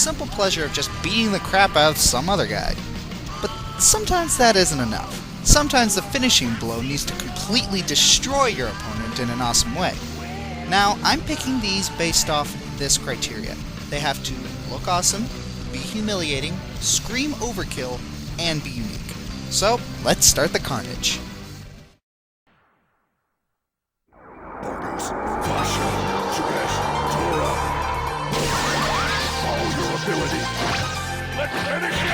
simple pleasure of just beating the crap out of some other guy. But sometimes that isn't enough. Sometimes the finishing blow needs to completely destroy your opponent in an awesome way. Now, I'm picking these based off this criteria. They have to look awesome, be humiliating, scream overkill, and be unique. So, let's start the carnage. Follow your ability. Let's finish it!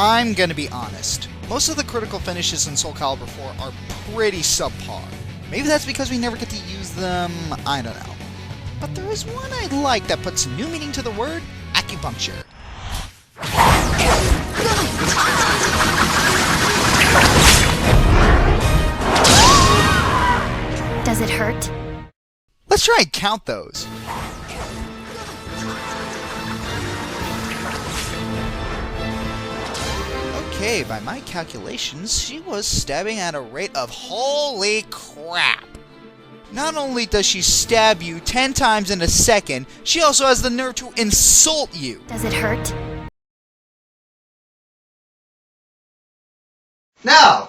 I'm gonna be honest. Most of the critical finishes in Soulcalibur 4 are pretty subpar. Maybe that's because we never get to use them, I don't know. But there is one I like that puts new meaning to the word acupuncture. Does it hurt? Let's try and count those. Okay, by my calculations, she was stabbing at a rate of holy crap. Not only does she stab you 10 times in a second, she also has the nerve to insult you. Does it hurt? No!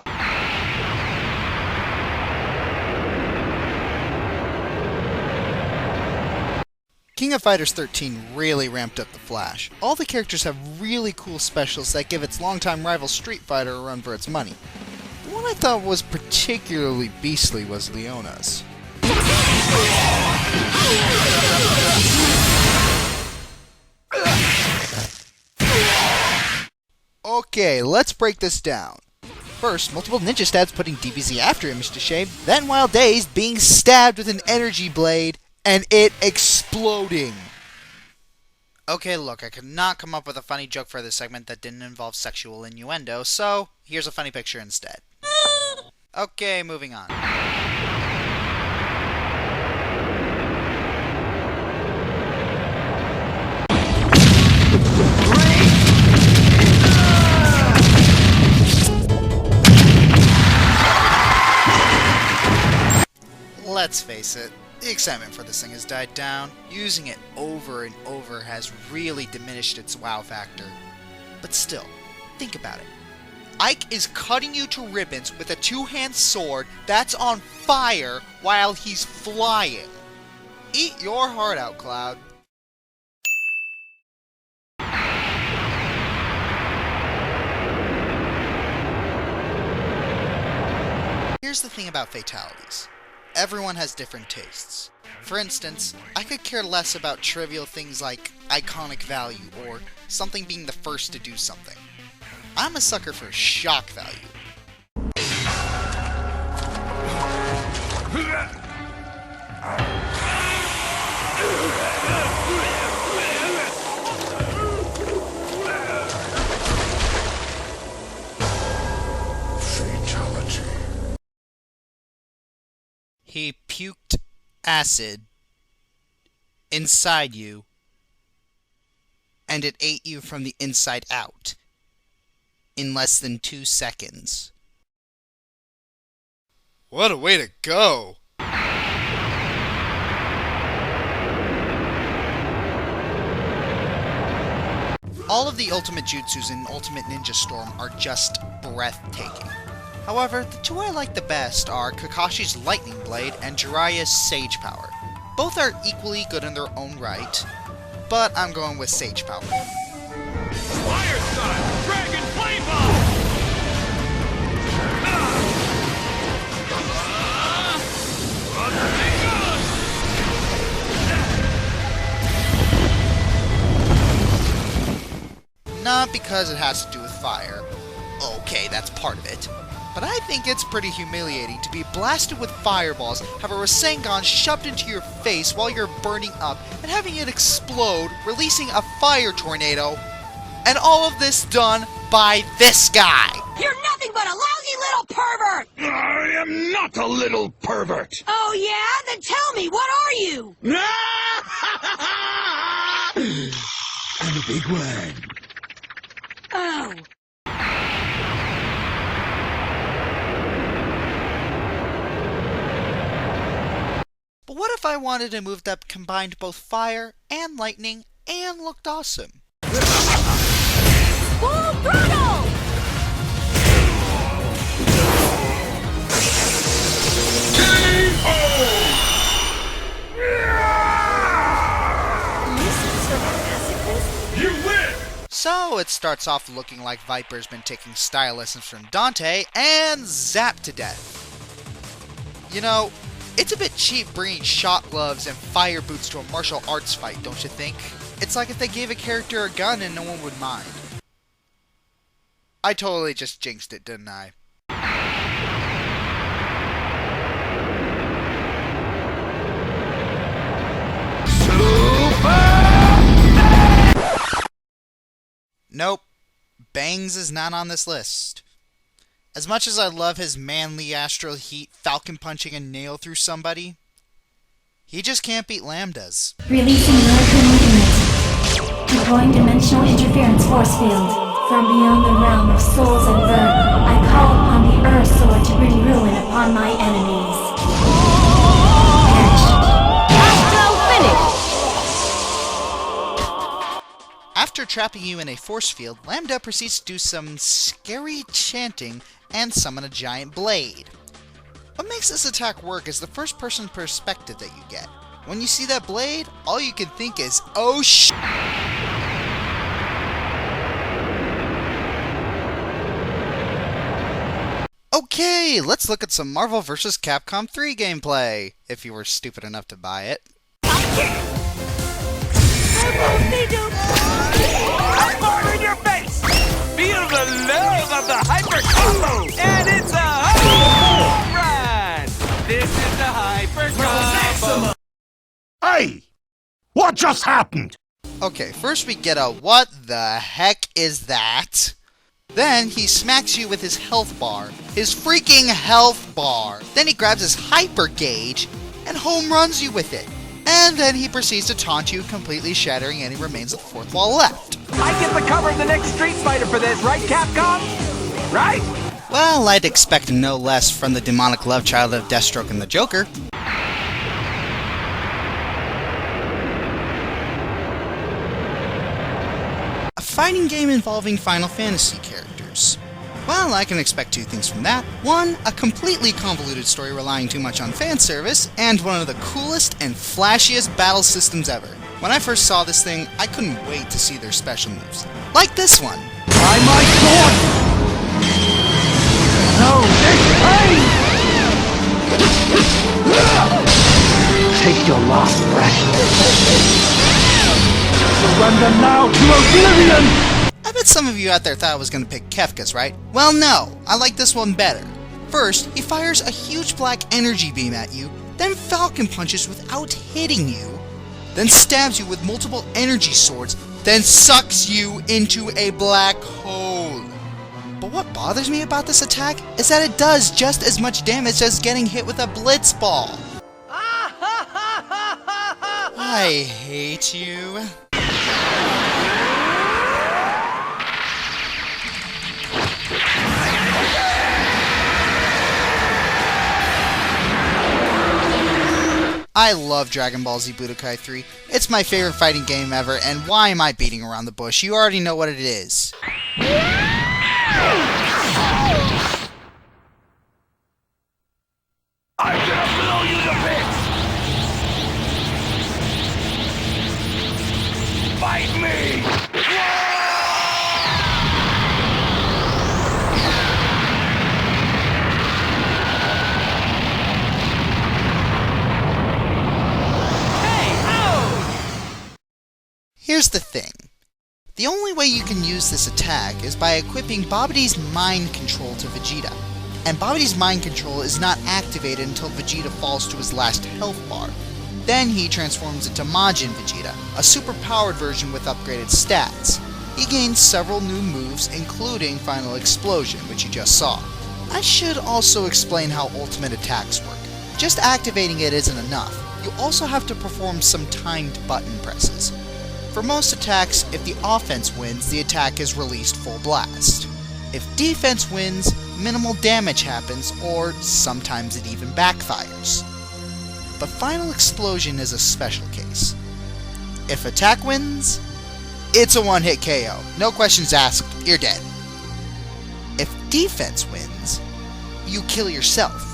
King of Fighters 13 really ramped up the flash. All the characters have really cool specials that give its longtime rival Street Fighter a run for its money. The one I thought was particularly beastly was Leona's. Okay, let's break this down. First, multiple ninja stabs putting DBZ after image to shame, then while dazed, being stabbed with an energy blade, and it exploding. Okay, look, I could not come up with a funny joke for this segment that didn't involve sexual innuendo, so here's a funny picture instead. Okay, moving on. Let's face it, the excitement for this thing has died down. Using it over and over has really diminished its wow factor. But still, think about it. Ike is cutting you to ribbons with a two-hand sword that's on fire while he's flying. Eat your heart out, Cloud. Here's the thing about fatalities. Everyone has different tastes. For instance, I could care less about trivial things like iconic value or something being the first to do something. I'm a sucker for shock value. Fatality. He puked acid inside you, and it ate you from the inside out in less than 2 seconds. What a way to go! All of the ultimate jutsus in Ultimate Ninja Storm are just breathtaking. However, the two I like the best are Kakashi's Lightning Blade and Jiraiya's Sage Power. Both are equally good in their own right, but I'm going with Sage Power. Fire Style! Dragon Flame Bomb! Not because it has to do with fire. Okay, that's part of it. But I think it's pretty humiliating to be blasted with fireballs, have a Rasengan shoved into your face while you're burning up, and having it explode, releasing a fire tornado, and all of this done by this guy! You're nothing but a lousy little pervert! I am not a little pervert! Oh yeah? Then tell me, what are you? I'm a big one. Oh. But what if I wanted a move that combined both fire and lightning and looked awesome? Full throttle! You win! So it starts off looking like Viper's been taking style lessons from Dante and zapped to death. You know, it's a bit cheap bringing shot gloves and fire boots to a martial arts fight, don't you think? It's like if they gave a character a gun and no one would mind. I totally just jinxed it, didn't I? Nope. Bangs is not on this list. As much as I love his manly astral heat, falcon punching a nail through somebody, he just can't beat Lambdas. Releasing Naruto movement. Deploying dimensional interference force field. From beyond the realm of souls and verb, I call upon the Earth Sword to bring ruin upon my enemies. After trapping you in a force field, Lambda proceeds to do some scary chanting and summon a giant blade. What makes this attack work is the first-person perspective that you get. When you see that blade, all you can think is, oh sh**! Okay, let's look at some Marvel vs. Capcom 3 gameplay, if you were stupid enough to buy it. Hard in your face! Feel the love of the hyper combo! And it's a home run! This is the hyper combo! Hey! What just happened? Okay, first we get a what the heck is that? Then he smacks you with his health bar. His freaking health bar! Then he grabs his hyper gauge and home runs you with it. And then he proceeds to taunt you, completely shattering any remains of the fourth wall left. I get the cover of the next Street Fighter for this, right, Capcom? Right? Well, I'd expect no less from the demonic love child of Deathstroke and the Joker. A fighting game involving Final Fantasy characters. Well, I can expect two things from that. One, a completely convoluted story relying too much on fan service, and one of the coolest and flashiest battle systems ever. When I first saw this thing, I couldn't wait to see their special moves. Like this one. By my sword! No, this pain! Take your last breath. Surrender now to oblivion! I bet some of you out there thought I was going to pick Kefka's, right? Well, no, I like this one better. First, he fires a huge black energy beam at you, then falcon punches without hitting you, then stabs you with multiple energy swords, then sucks you into a black hole. But what bothers me about this attack is that it does just as much damage as getting hit with a blitz ball. I hate you. I love Dragon Ball Z Budokai 3. It's my favorite fighting game ever, and why am I beating around the bush? You already know what it is. I'm gonna blow you to bits! Fight me! Here's the thing. The only way you can use this attack is by equipping Babidi's mind control to Vegeta. And Babidi's mind control is not activated until Vegeta falls to his last health bar. Then he transforms into Majin Vegeta, a super-powered version with upgraded stats. he gains several new moves, including Final Explosion, which you just saw. I should also explain how ultimate attacks work. Just activating it isn't enough. You also have to perform some timed button presses. For most attacks, if the offense wins, the attack is released full blast. If defense wins, minimal damage happens, or sometimes it even backfires. But Final Explosion is a special case. If attack wins, it's a one-hit KO. No questions asked, you're dead. If defense wins, you kill yourself.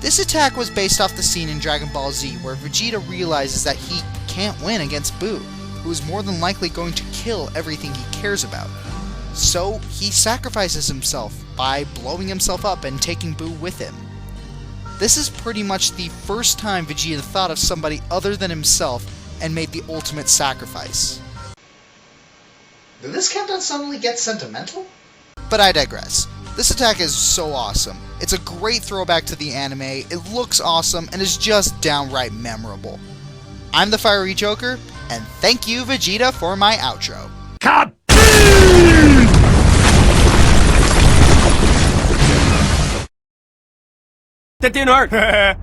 This attack was based off the scene in Dragon Ball Z where Vegeta realizes that he can't win against Buu, who is more than likely going to kill everything he cares about. So he sacrifices himself by blowing himself up and taking Buu with him. This is pretty much the first time Vegeta thought of somebody other than himself and made the ultimate sacrifice. Did this countdown suddenly get sentimental? But I digress. This attack is so awesome. It's a great throwback to the anime, it looks awesome, and is just downright memorable. I'm the Fiery Joker, and thank you Vegeta for my outro. Cut! That didn't hurt!